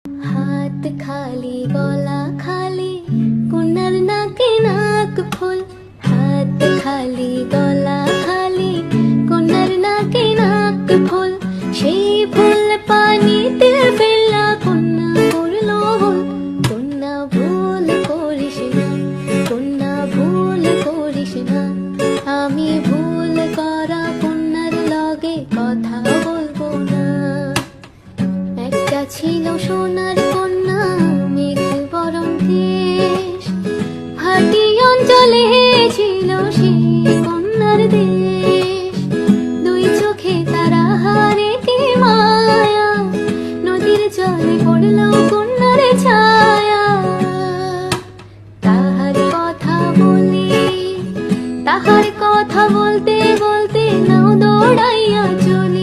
হাত খালি গলা খালি কন্যার নাকে নাক ফুল। হাত খালি গলা খালি কন্যার নাকে নাক ফুল। সেই ফুল পানিতে ফেললা কন্যা করলো ভুল। কন্যা ভুল করিস না, কন্যা ভুল করিস না। আমি ভুল করা কন্যার লগে কথা বলবো না। একটা ছিল সোনার কন্যা মেঘ বরণ দেশ, ভাটি অঞ্চলে ছিল সেই কন্যার দেশ। দুই চোখে তারা হারে কি মায়া, নদীর জলে পড়লো কন্যার ছায়া। তাহার কথা বলি, তাহার কথা বলতে বলতে নাও দৌড়াইয়া চলি।